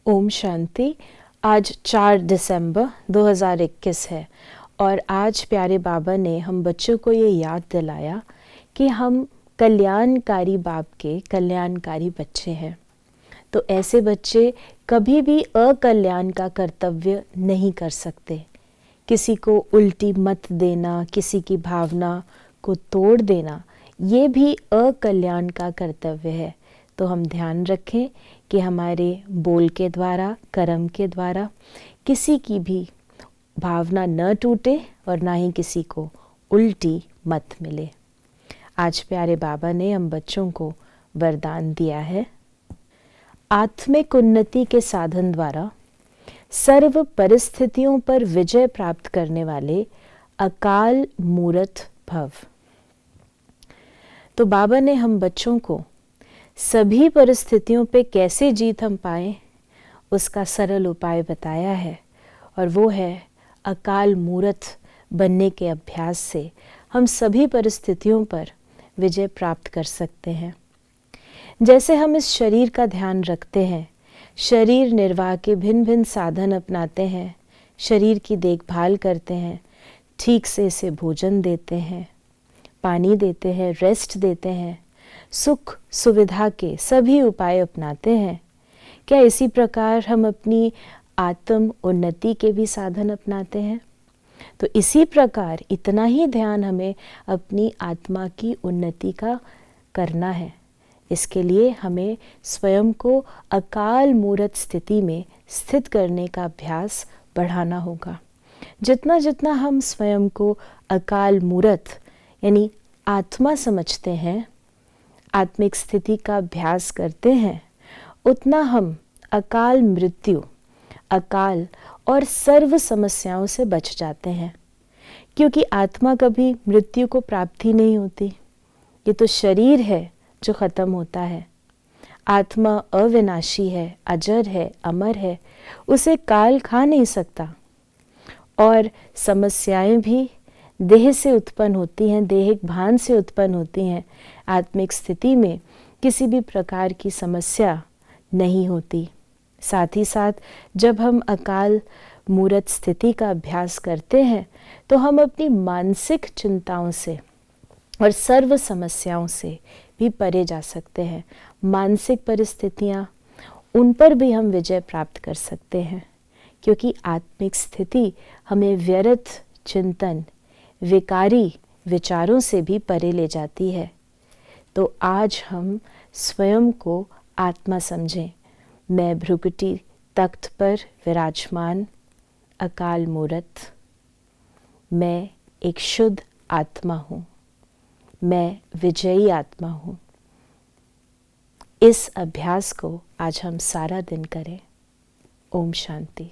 ओम शांति। आज 4 दिसंबर 2021 है और आज प्यारे बाबा ने हम बच्चों को ये याद दिलाया कि हम कल्याणकारी बाप के कल्याणकारी बच्चे हैं। तो ऐसे बच्चे कभी भी अकल्याण का कर्तव्य नहीं कर सकते। किसी को उल्टी मत देना, किसी की भावना को तोड़ देना, ये भी अकल्याण का कर्तव्य है। तो हम ध्यान रखें कि हमारे बोल के द्वारा, कर्म के द्वारा किसी की भी भावना न टूटे और ना ही किसी को उल्टी मत मिले। आज प्यारे बाबा ने हम बच्चों को वरदान दिया है। आत्मिक उन्नति के साधन द्वारा सर्व परिस्थितियों पर विजय प्राप्त करने वाले अकाल मूरत भव। तो बाबा ने हम बच्चों को सभी परिस्थितियों पे कैसे जीत हम पाएं, उसका सरल उपाय बताया है और वो है अकाल मूरत बनने के अभ्यास से हम सभी परिस्थितियों पर विजय प्राप्त कर सकते हैं। जैसे हम इस शरीर का ध्यान रखते हैं, शरीर निर्वाह के भिन्न भिन्न साधन अपनाते हैं, शरीर की देखभाल करते हैं, ठीक से इसे भोजन देते हैं, पानी देते हैं, रेस्ट देते हैं, सुख सुविधा के सभी उपाय अपनाते हैं। क्या इसी प्रकार हम अपनी आत्म उन्नति के भी साधन अपनाते हैं? तो इसी प्रकार इतना ही ध्यान हमें अपनी आत्मा की उन्नति का करना है। इसके लिए हमें स्वयं को अकाल मूरत स्थिति में स्थित करने का अभ्यास बढ़ाना होगा। जितना जितना हम स्वयं को अकाल मूरत यानी आत्मा समझते हैं, आत्मिक स्थिति का अभ्यास करते हैं, उतना हम अकाल मृत्यु, अकाल और सर्व समस्याओं से बच जाते हैं। क्योंकि आत्मा कभी मृत्यु को प्राप्ति नहीं होती। ये तो शरीर है जो ख़त्म होता है। आत्मा अविनाशी है, अजर है, अमर है, उसे काल खा नहीं सकता। और समस्याएं भी देह से उत्पन्न होती हैं, देहिक भान से उत्पन्न होती हैं। आत्मिक स्थिति में किसी भी प्रकार की समस्या नहीं होती। साथ ही साथ जब हम अकाल मूरत स्थिति का अभ्यास करते हैं तो हम अपनी मानसिक चिंताओं से और सर्व समस्याओं से भी परे जा सकते हैं। मानसिक परिस्थितियाँ, उन पर भी हम विजय प्राप्त कर सकते हैं, क्योंकि आत्मिक स्थिति हमें व्यर्थ चिंतन, विकारी विचारों से भी परे ले जाती है। तो आज हम स्वयं को आत्मा समझें। मैं भ्रुकुटी तख्त पर विराजमान अकाल मूरत, मैं एक शुद्ध आत्मा हूँ, मैं विजयी आत्मा हूँ। इस अभ्यास को आज हम सारा दिन करें। ओम शांति।